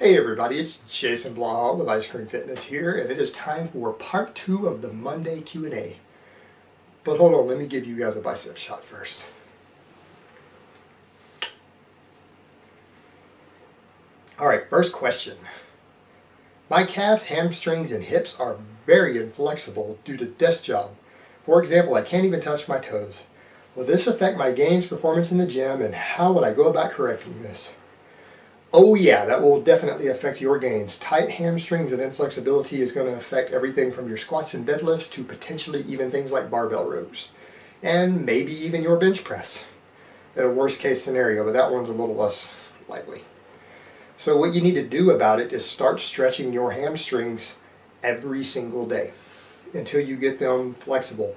Hey everybody, it's Jason Blaha with Ice Cream Fitness here, and it is time for part 2 of the Monday Q&A. But hold on, let me give you guys a bicep shot first. Alright, first question. My calves, hamstrings, and hips are very inflexible due to desk job. For example, I can't even touch my toes. Will this affect my gains, performance in the gym, and how would I go about correcting this? Oh yeah, that will definitely affect your gains. Tight hamstrings and inflexibility is going to affect everything from your squats and deadlifts to potentially even things like barbell rows. And maybe even your bench press. In a worst case scenario, but that one's a little less likely. So what you need to do about it is start stretching your hamstrings every single day until you get them flexible.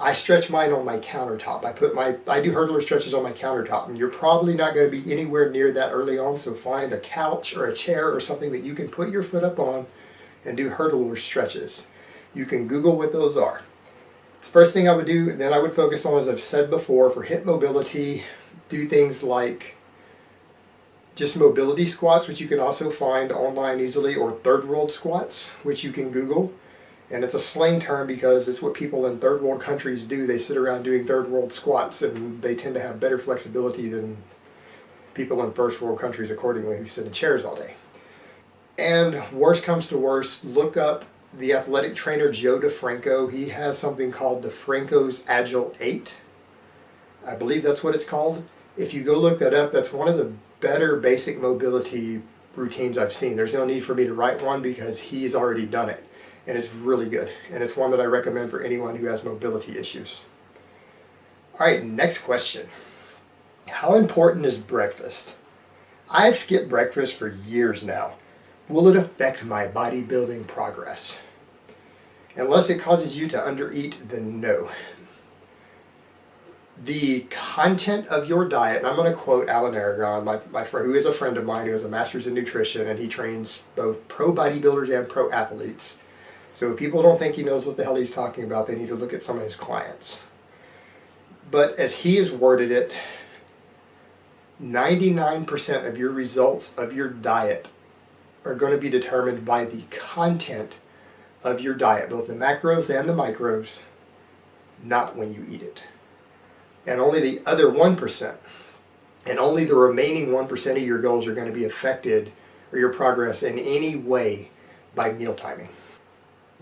I stretch mine on my countertop. I do hurdler stretches on my countertop, and you're probably not going to be anywhere near that early on, so find a couch or a chair or something that you can put your foot up on and do hurdler stretches. You can Google what those are. It's the first thing I would do, and then I would focus on, as I've said before, for hip mobility, do things like just mobility squats, which you can also find online easily, or third world squats, which you can Google. And it's a slang term because it's what people in third world countries do. They sit around doing third world squats, and they tend to have better flexibility than people in first world countries accordingly, who sit in chairs all day. And worst comes to worst, look up the athletic trainer Joe DeFranco. He has something called DeFranco's Agile 8. I believe that's what it's called. If you go look that up, that's one of the better basic mobility routines I've seen. There's no need for me to write one because he's already done it. And it's really good. And it's one that I recommend for anyone who has mobility issues. Alright, next question. How important is breakfast? I've skipped breakfast for years now. Will it affect my bodybuilding progress? Unless it causes you to undereat, then no. The content of your diet, and I'm going to quote Alan Aragon, my friend, who is a friend of mine, who has a master's in nutrition, and he trains both pro bodybuilders and pro athletes. So if people don't think he knows what the hell he's talking about, they need to look at some of his clients. But as he has worded it, 99% of your results of your diet are going to be determined by the content of your diet, both the macros and the micros, not when you eat it. And only the other 1%, and only the remaining 1% of your goals are going to be affected, or your progress in any way, by meal timing.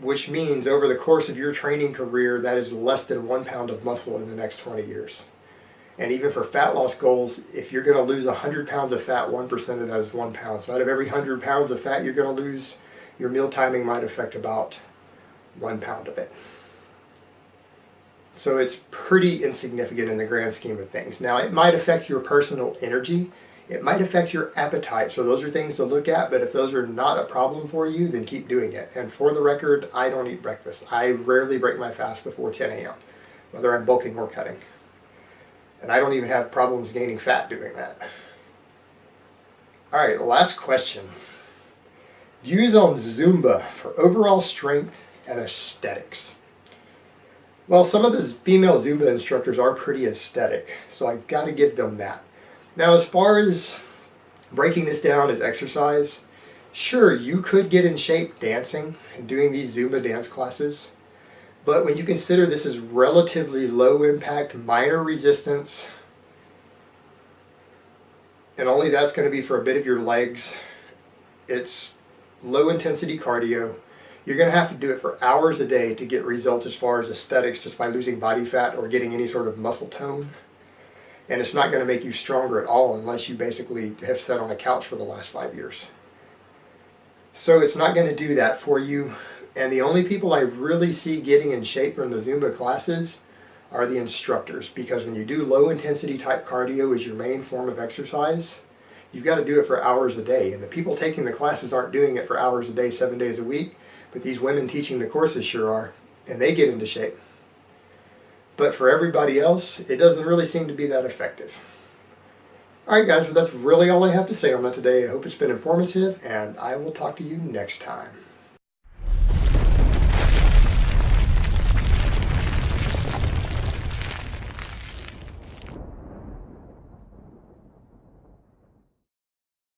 Which means over the course of your training career, that is less than 1 pound of muscle in the next 20 years. And even for fat loss goals, if you're going to lose 100 pounds of fat, 1% of that is 1 pound. So out of every 100 pounds of fat you're going to lose, your meal timing might affect about 1 pound of it. So it's pretty insignificant in the grand scheme of things. Now, it might affect your personal energy. It might affect your appetite, so those are things to look at, but if those are not a problem for you, then keep doing it. And for the record, I don't eat breakfast. I rarely break my fast before 10 a.m., whether I'm bulking or cutting. And I don't even have problems gaining fat doing that. Alright, last question. Views on Zumba for overall strength and aesthetics. Well, some of the female Zumba instructors are pretty aesthetic, so I've got to give them that. Now, as far as breaking this down as exercise, sure, you could get in shape dancing and doing these Zumba dance classes, but when you consider this is relatively low impact, minor resistance, and only that's going to be for a bit of your legs, it's low intensity cardio. You're going to have to do it for hours a day to get results as far as aesthetics, just by losing body fat or getting any sort of muscle tone. And it's not going to make you stronger at all unless you basically have sat on a couch for the last 5 years. So it's not going to do that for you. And the only people I really see getting in shape from the Zumba classes are the instructors. Because when you do low intensity type cardio as your main form of exercise, you've got to do it for hours a day. And the people taking the classes aren't doing it for hours a day, 7 days a week. But these women teaching the courses sure are. And they get into shape. But for everybody else, it doesn't really seem to be that effective. Alright guys, well that's really all I have to say on that today. I hope it's been informative, and I will talk to you next time.